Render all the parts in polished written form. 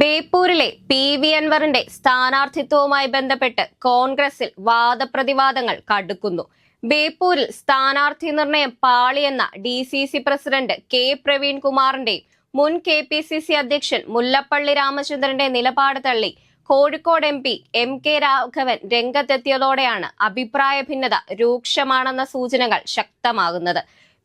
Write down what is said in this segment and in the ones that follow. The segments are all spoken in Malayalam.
ബേപ്പൂരിലെ പി.വി. അൻവറിന്റെ സ്ഥാനാർത്ഥിത്വവുമായി ബന്ധപ്പെട്ട് കോൺഗ്രസിൽ വാദപ്രതിവാദങ്ങൾ കടുക്കുന്നു. ബേപ്പൂരിൽ സ്ഥാനാർത്ഥി നിർണയം പാളിയെന്ന ഡി.സി.സി പ്രസിഡന്റ് കെ പ്രവീൺകുമാറിന്റെയും മുൻ കെ.പി.സി.സി അധ്യക്ഷൻ മുല്ലപ്പള്ളി രാമചന്ദ്രന്റെ നിലപാട് തള്ളി കോഴിക്കോട് എം.പി. എം.കെ. രാഘവൻ രംഗത്തെത്തിയതോടെയാണ് അഭിപ്രായ ഭിന്നത രൂക്ഷമാണെന്ന സൂചനകൾ ശക്തമാകുന്നത്.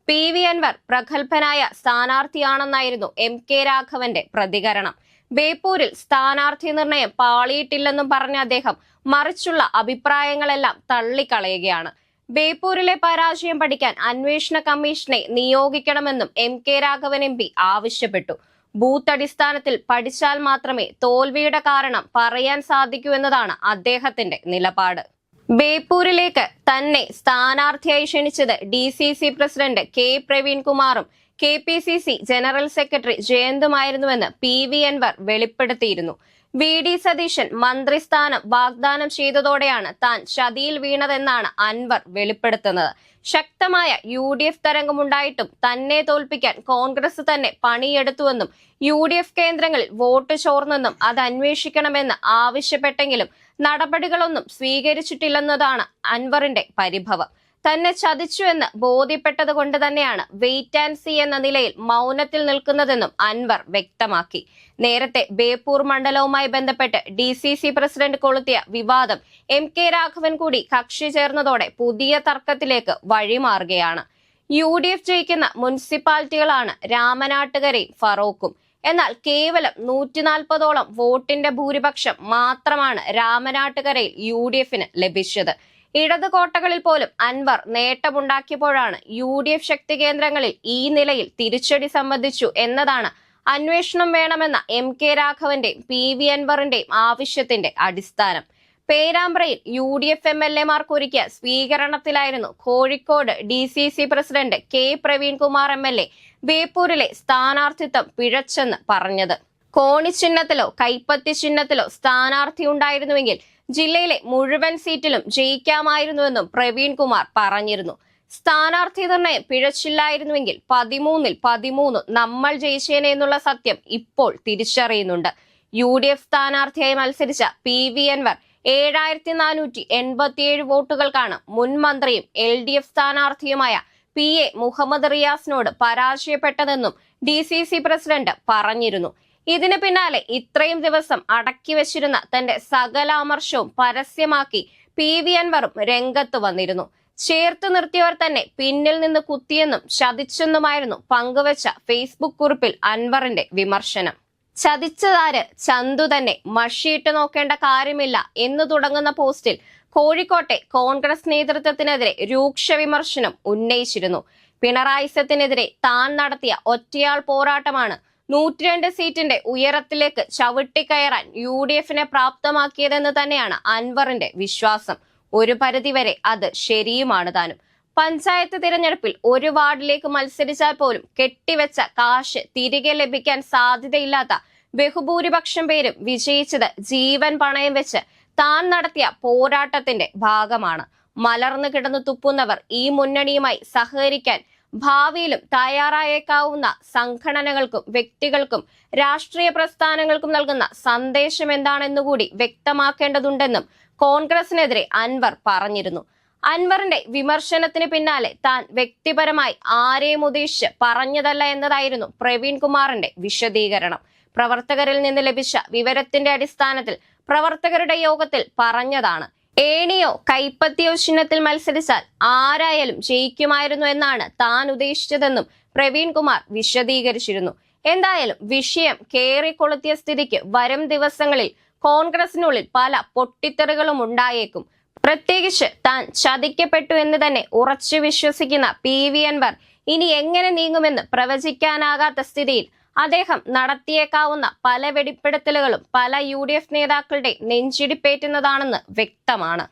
പി.വി. അൻവർ പ്രഗത്ഭനായ സ്ഥാനാർത്ഥിയാണെന്നായിരുന്നു എം.കെ. രാഘവന്റെ പ്രതികരണം. ബേപ്പൂരിൽ സ്ഥാനാർത്ഥി നിർണയം പാളിയിട്ടില്ലെന്നും പറഞ്ഞ അദ്ദേഹം മറിച്ചുള്ള അഭിപ്രായങ്ങളെല്ലാം തള്ളിക്കളയുകയാണ്. ബേപ്പൂരിലെ പരാജയം പഠിക്കാൻ അന്വേഷണ കമ്മീഷനെ നിയോഗിക്കണമെന്നും എം.കെ. രാഘവൻ എം.പി. ആവശ്യപ്പെട്ടു. ബൂത്ത് അടിസ്ഥാനത്തിൽ പഠിച്ചാൽ മാത്രമേ തോൽവിയുടെ കാരണം പറയാൻ സാധിക്കൂ എന്നതാണ് അദ്ദേഹത്തിന്റെ നിലപാട്. ബേപ്പൂരിലേക്ക് തന്നെ സ്ഥാനാർത്ഥിയായി ക്ഷണിച്ചത് ഡി.സി.സി പ്രസിഡന്റ് കെ പ്രവീൺകുമാറും കെ.പി.സി.സി ജനറൽ സെക്രട്ടറി ജയന്തുമായിരുന്നുവെന്ന് പി.വി. അൻവർ വെളിപ്പെടുത്തിയിരുന്നു. വി.ഡി. സതീശൻ മന്ത്രിസ്ഥാനം വാഗ്ദാനം ചെയ്തതോടെയാണ് താൻ ചതിയിൽ വീണതെന്നാണ് അൻവർ വെളിപ്പെടുത്തുന്നത്. ശക്തമായ യു.ഡി.എഫ് തരംഗമുണ്ടായിട്ടും തന്നെ തോൽപ്പിക്കാൻ കോൺഗ്രസ് തന്നെ പണിയെടുത്തുവെന്നും യു.ഡി.എഫ് കേന്ദ്രങ്ങളിൽ വോട്ട് ചോർന്നെന്നും അത് അന്വേഷിക്കണമെന്ന് ആവശ്യപ്പെട്ടെങ്കിലും നടപടികളൊന്നും സ്വീകരിച്ചിട്ടില്ലെന്നതാണ് അൻവറിന്റെ പരിഭവം. തന്നെ ചതിച്ചുവെന്ന് ബോധ്യപ്പെട്ടത് കൊണ്ട് തന്നെയാണ് വെയിറ്റ് ആൻഡ് സീ എന്ന നിലയിൽ മൗനത്തിൽ നിൽക്കുന്നതെന്നും അൻവർ വ്യക്തമാക്കി. നേരത്തെ ബേപ്പൂർ മണ്ഡലവുമായി ബന്ധപ്പെട്ട് ഡി.സി.സി പ്രസിഡന്റ് കൊളുത്തിയ വിവാദം എം.കെ. രാഘവൻ കൂടി കക്ഷി ചേർന്നതോടെ പുതിയ തർക്കത്തിലേക്ക് വഴിമാറുകയാണ്. യു.ഡി.എഫ് ജയിക്കുന്ന മുനിസിപ്പാലിറ്റികളാണ് രാമനാട്ടുകരയും ഫറോക്കും. എന്നാൽ കേവലം 140ഓളം വോട്ടിന്റെ ഭൂരിപക്ഷം മാത്രമാണ് രാമനാട്ടുകരയിൽ യു.ഡി.എഫിന് ലഭിച്ചത്. ഇടത് കോട്ടകളിൽ പോലും അൻവർ നേട്ടമുണ്ടാക്കിയപ്പോഴാണ് യു.ഡി.എഫ് ശക്തി കേന്ദ്രങ്ങളിൽ ഈ നിലയിൽ തിരിച്ചടി സംബന്ധിച്ചു എന്നതാണ് അന്വേഷണം വേണമെന്ന എം.കെ. രാഘവന്റെയും പി.വി. അൻവറിന്റെയും ആവശ്യത്തിന്റെ അടിസ്ഥാനം. പേരാമ്പ്രയിൽ യു.ഡി.എഫ് എം.എൽ.എമാർക്ക് ഒരുക്കിയ സ്വീകരണത്തിലായിരുന്നു Kozhikode DCC president K Praveenkumar MLA. ബേപ്പൂരിലെ സ്ഥാനാർത്ഥിത്വം പിഴച്ചെന്ന് പറഞ്ഞത്. കോണി ചിഹ്നത്തിലോ കൈപ്പത്തി ചിഹ്നത്തിലോ സ്ഥാനാർത്ഥി ഉണ്ടായിരുന്നുവെങ്കിൽ ജില്ലയിലെ മുഴുവൻ സീറ്റിലും ജയിക്കാമായിരുന്നുവെന്നും പ്രവീൺകുമാർ പറഞ്ഞിരുന്നു. സ്ഥാനാർത്ഥി നിർണയം പിഴച്ചില്ലായിരുന്നുവെങ്കിൽ 13 നമ്മൾ ജയിച്ചേനെ എന്നുള്ള സത്യം ഇപ്പോൾ തിരിച്ചറിയുന്നുണ്ട്. യു.ഡി.എഫ് സ്ഥാനാർത്ഥിയായി മത്സരിച്ച പി.വി. അൻവർ 7487 വോട്ടുകൾക്കാണ് മുൻ മന്ത്രിയും എൽ.ഡി.എഫ് സ്ഥാനാർത്ഥിയുമായ പി.എ. മുഹമ്മദ് റിയാസിനോട് പരാജയപ്പെട്ടതെന്നും ഡി.സി.സി പ്രസിഡന്റ് പറഞ്ഞിരുന്നു. ഇതിന് പിന്നാലെ ഇത്രയും ദിവസം അടക്കി വെച്ചിരുന്ന തന്റെ സകല അമർഷവും പരസ്യമാക്കി പി.വി. അൻവറും രംഗത്ത് വന്നിരുന്നു. ചേർത്ത് നിർത്തിയവർ തന്നെ പിന്നിൽ നിന്ന് കുത്തിയെന്നും ചതിച്ചെന്നുമായിരുന്നു പങ്കുവച്ച ഫേസ്ബുക്ക് കുറിപ്പിൽ അൻവറിന്റെ വിമർശനം. ചതിച്ചതാര്? ചന്തു തന്നെ, മഷിയിട്ട് നോക്കേണ്ട കാര്യമില്ല എന്ന് തുടങ്ങുന്ന പോസ്റ്റിൽ കോഴിക്കോട്ടെ കോൺഗ്രസ് നേതൃത്വത്തിനെതിരെ രൂക്ഷ വിമർശനം ഉന്നയിച്ചിരുന്നു. പിണറായി സത്തിനെതിരെ താൻ നടത്തിയ ഒറ്റയാൾ പോരാട്ടമാണ് 102 സീറ്റിന്റെ ഉയരത്തിലേക്ക് ചവിട്ടിക്കയറാൻ യു.ഡി.എഫിനെ പ്രാപ്തമാക്കിയതെന്ന് തന്നെയാണ് അൻവറിന്റെ വിശ്വാസം. ഒരു പരിധിവരെ അത് ശരിയുമാണ് താനും. പഞ്ചായത്ത് തിരഞ്ഞെടുപ്പിൽ ഒരു വാർഡിലേക്ക് മത്സരിച്ചാൽ പോലും കെട്ടിവെച്ച കാശ് തിരികെ ലഭിക്കാൻ സാധ്യതയില്ലാത്ത ബഹുഭൂരിപക്ഷം പേരും വിജയിച്ചത് ജീവൻ പണയം വെച്ച് താൻ നടത്തിയ പോരാട്ടത്തിന്റെ ഭാഗമാണ്. മലർന്നു കിടന്നു തുപ്പുന്നവർ ഈ മുന്നണിയുമായി സഹകരിക്കാൻ ഭാവിയിലും തയ്യാറായേക്കാവുന്ന സംഘടനകൾക്കും വ്യക്തികൾക്കും രാഷ്ട്രീയ പ്രസ്ഥാനങ്ങൾക്കും നൽകുന്ന സന്ദേശം എന്താണെന്നുകൂടി വ്യക്തമാക്കേണ്ടതുണ്ടെന്നും കോൺഗ്രസിനെതിരെ അൻവർ പറഞ്ഞിരുന്നു. അൻവറിന്റെ വിമർശനത്തിന് പിന്നാലെ താൻ വ്യക്തിപരമായി ആരെയും ഉദ്ദേശിച്ച് പറഞ്ഞതല്ല എന്നതായിരുന്നു പ്രവീൺകുമാറിന്റെ വിശദീകരണം. പ്രവർത്തകരിൽ നിന്ന് ലഭിച്ച വിവരത്തിന്റെ അടിസ്ഥാനത്തിൽ പ്രവർത്തകരുടെ യോഗത്തിൽ പറഞ്ഞതാണ്. ഏണിയോ കൈപ്പത്തിയോ ചിഹ്നത്തിൽ മത്സരിച്ചാൽ ആരായാലും ജയിക്കുമായിരുന്നു എന്നാണ് താൻ ഉദ്ദേശിച്ചതെന്നും പ്രവീൺകുമാർ വിശദീകരിച്ചിരുന്നു. എന്തായാലും വിഷയം കേറിക്കൊളുത്തിയ സ്ഥിതിക്ക് വരും ദിവസങ്ങളിൽ കോൺഗ്രസിനുള്ളിൽ പല പൊട്ടിത്തെറികളും ഉണ്ടായേക്കും. പ്രത്യേകിച്ച് താൻ ചതിക്കപ്പെട്ടു എന്ന് തന്നെ ഉറച്ചു വിശ്വസിക്കുന്ന പി.വി. അൻവർ ഇനി എങ്ങനെ നീങ്ങുമെന്ന് പ്രവചിക്കാനാകാത്ത സ്ഥിതിയിൽ അദ്ദേഹം നടത്തിയേക്കാവുന്ന പല വെളിപ്പെടുത്തലുകളും പല യു.ഡി.എഫ് നേതാക്കളുടെ നെഞ്ചിടിപ്പേറ്റുന്നതാണെന്ന് വ്യക്തമാണ്.